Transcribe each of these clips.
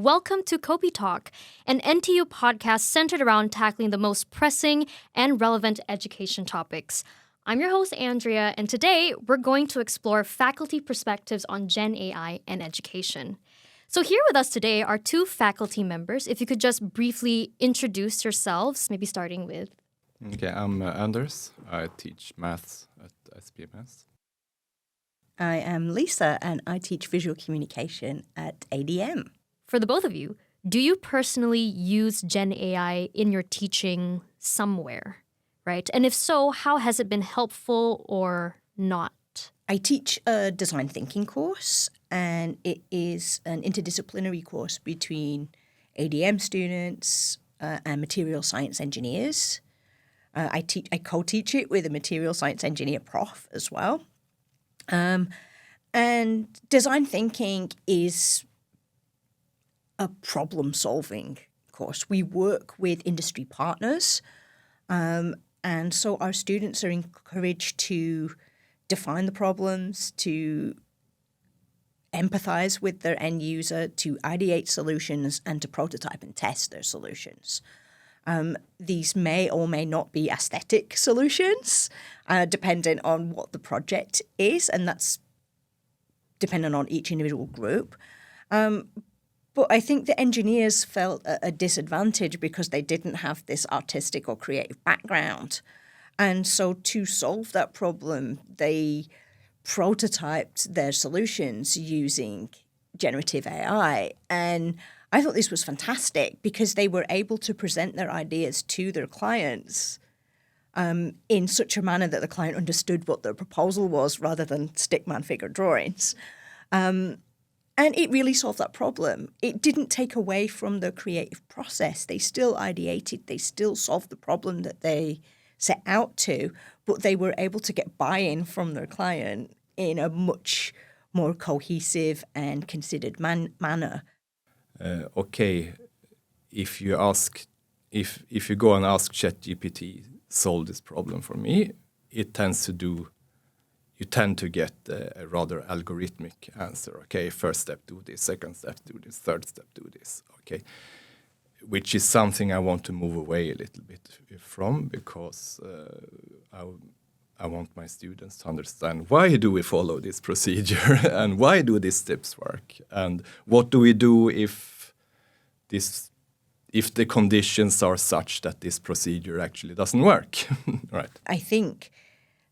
welcome to Kopi Talk, an NTU podcast centered around tackling the most pressing and relevant education topics. I'm your host, Andrea, and today we're going to explore faculty perspectives on GenAI and education. So here with us today are two faculty members. If you could just briefly introduce yourselves, maybe starting with... Okay, I'm Anders. I teach maths at SPMS. I am Lisa, and I teach visual communication at ADM. For the both of you, do you personally use GenAI in your teaching somewhere, right? And if so, how has it been helpful or not? I teach a design thinking course, and it is an interdisciplinary course between ADM students and material science engineers. I co-teach it with a material science engineer prof as well. And design thinking is a problem-solving course. We work with industry partners, and so our students are encouraged to define the problems, to empathize with their end user, to ideate solutions, and to prototype and test their solutions. These may or may not be aesthetic solutions, depending on what the project is, and that's dependent on each individual group. But I think the engineers felt a disadvantage because they didn't have this artistic or creative background. And so to solve that problem, they prototyped their solutions using generative AI. And I thought this was fantastic because they were able to present their ideas to their clients in such a manner that the client understood what their proposal was rather than stickman figure drawings. And it really solved that problem. It didn't take away from the creative process. They still ideated. They still solved the problem that they set out to, but they were able to get buy-in from their client in a much more cohesive and considered manner. Okay, if you go and ask ChatGPT, solve this problem for me, you tend to get a rather algorithmic answer. Okay, first step, do this, second step, do this, third step, do this. Okay, which is something I want to move away a little bit from because I want my students to understand why do we follow this procedure and why do these steps work and what do we do if the conditions are such that this procedure actually doesn't work. Right. I think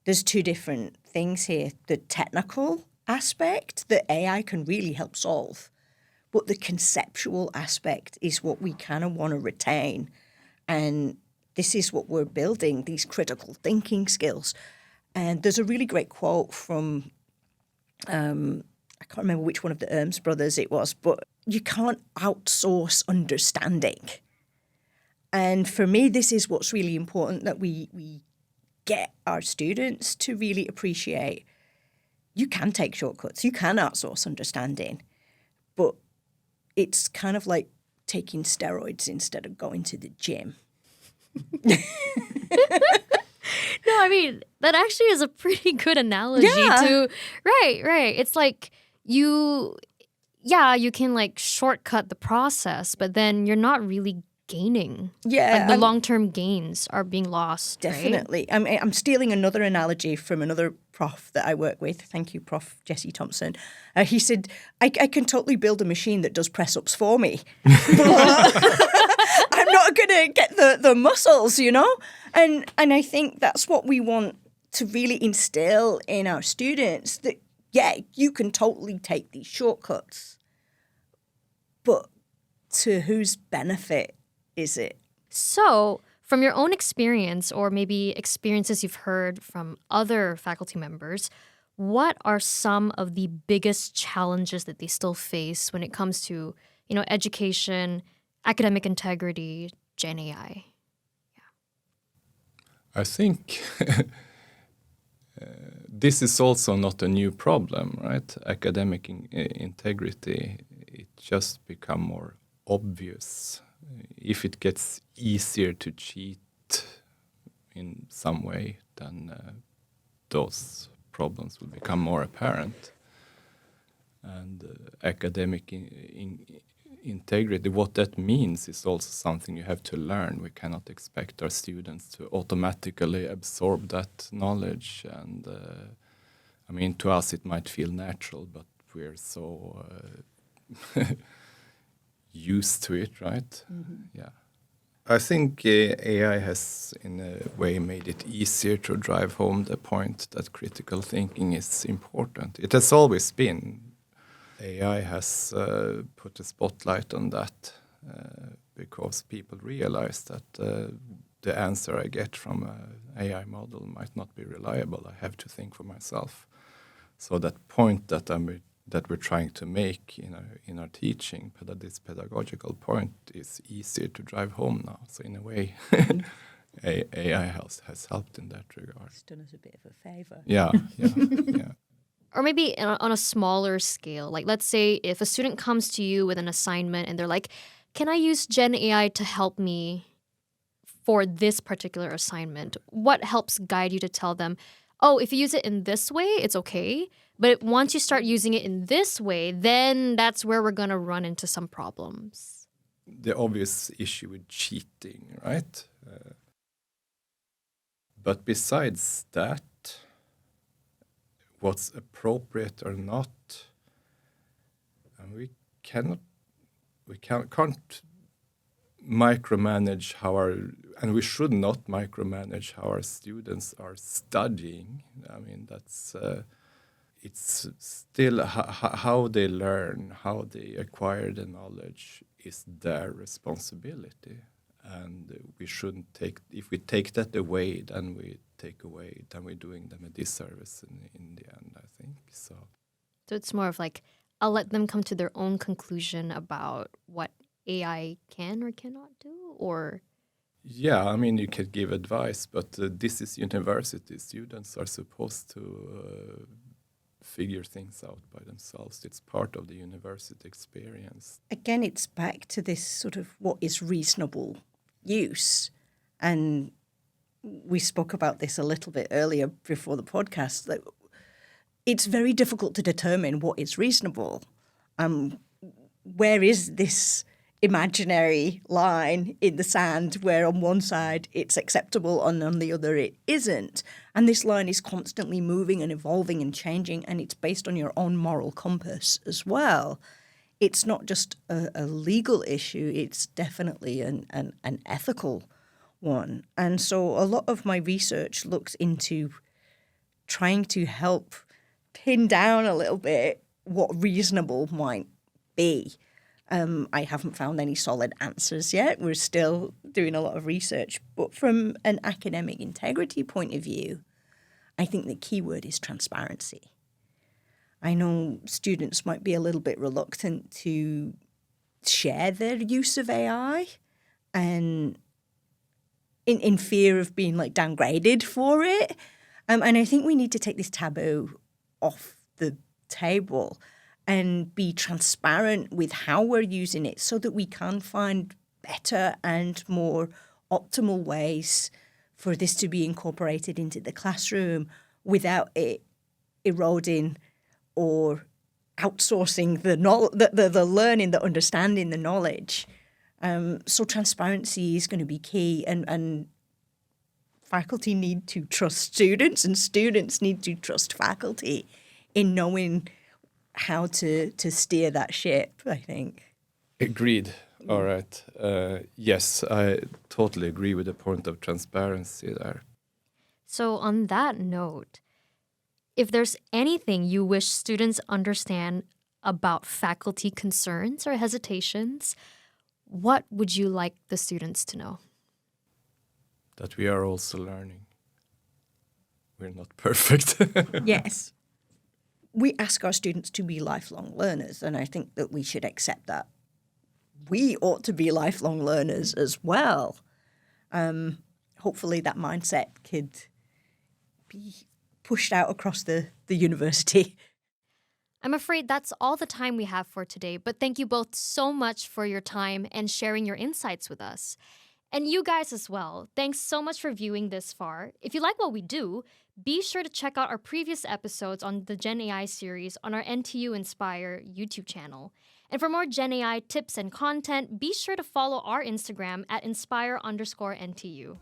there's two different things here. The technical aspect that AI can really help solve, but the conceptual aspect is what we kind of want to retain. And this is what we're building, these critical thinking skills. And there's a really great quote from, I can't remember which one of the Erms brothers it was, but you can't outsource understanding. And for me, this is what's really important, that we get our students to really appreciate you can take shortcuts, you can outsource understanding, but it's kind of like taking steroids instead of going to the gym. No, I mean, that actually is a pretty good analogy to... Right. It's like you can like shortcut the process, but then you're not really gaining. Yeah. Like the long-term gains are being lost. Definitely. Right? I'm stealing another analogy from another prof that I work with. Thank you, Prof. Jesse Thompson. He said, I can totally build a machine that does press-ups for me. I'm not going to get the muscles, you know? And I think that's what we want to really instill in our students, that, yeah, you can totally take these shortcuts. But to whose benefit is it? So, from your own experience, or maybe experiences you've heard from other faculty members, what are some of the biggest challenges that they still face when it comes to, education, academic integrity, GenAI? I think this is also not a new problem, right? Academic integrity, it just become more obvious. If it gets easier to cheat in some way, then those problems will become more apparent. And academic integrity, what that means is also something you have to learn. We cannot expect our students to automatically absorb that knowledge. And I mean, to us it might feel natural, but we're so used to it, right? Yeah. I think AI has, in a way, made it easier to drive home the point that critical thinking is important. It has always been. AI has put a spotlight on that because people realize that the answer I get from an AI model might not be reliable. I have to think for myself. So that point that we're trying to make in our teaching, this pedagogical point, is easier to drive home now. So in a way, AI has helped in that regard. It's done us a bit of a favor. Yeah. Or maybe on a smaller scale, like let's say if a student comes to you with an assignment and they're like, can I use GenAI to help me for this particular assignment? What helps guide you to tell them, oh, if you use it in this way, it's okay. But once you start using it in this way, then that's where we're going to run into some problems. The obvious issue with cheating, right? But besides that, what's appropriate or not, and we can't micromanage and we should not micromanage how our students are studying. I mean, that's it's still how they learn, how they acquire the knowledge is their responsibility. And we shouldn't if we take that away, then we're doing them a disservice in the end, I think. So it's more of like, I'll let them come to their own conclusion about what AI can or cannot do, or? Yeah, I mean, you could give advice, but this is university. Students are supposed to figure things out by themselves. It's part of the university experience. Again, it's back to this sort of what is reasonable use. And we spoke about this a little bit earlier before the podcast, that it's very difficult to determine what is reasonable. Where is this imaginary line in the sand where on one side it's acceptable and on the other it isn't? And this line is constantly moving and evolving and changing, and it's based on your own moral compass as well. It's not just a legal issue, it's definitely an ethical one. And so a lot of my research looks into trying to help pin down a little bit what reasonable might be. I haven't found any solid answers yet. We're still doing a lot of research. But from an academic integrity point of view, I think the key word is transparency. I know students might be a little bit reluctant to share their use of AI and in fear of being like downgraded for it. And I think we need to take this taboo off the table and be transparent with how we're using it so that we can find better and more optimal ways for this to be incorporated into the classroom without it eroding or outsourcing the learning, the understanding, the knowledge. So transparency is going to be key, and faculty need to trust students, and students need to trust faculty in knowing how to steer that ship, I think. Agreed. All right. Yes, I totally agree with the point of transparency there. So on that note, if there's anything you wish students understand about faculty concerns or hesitations, what would you like the students to know? That we are also learning. We're not perfect. Yes. We ask our students to be lifelong learners, and I think that we should accept that. We ought to be lifelong learners as well. Hopefully that mindset could be pushed out across the university. I'm afraid that's all the time we have for today, but thank you both so much for your time and sharing your insights with us. And you guys as well. Thanks so much for viewing this far. If you like what we do, be sure to check out our previous episodes on the GenAI series on our NTU Inspire YouTube channel. And for more GenAI tips and content, be sure to follow our Instagram at inspire_NTU.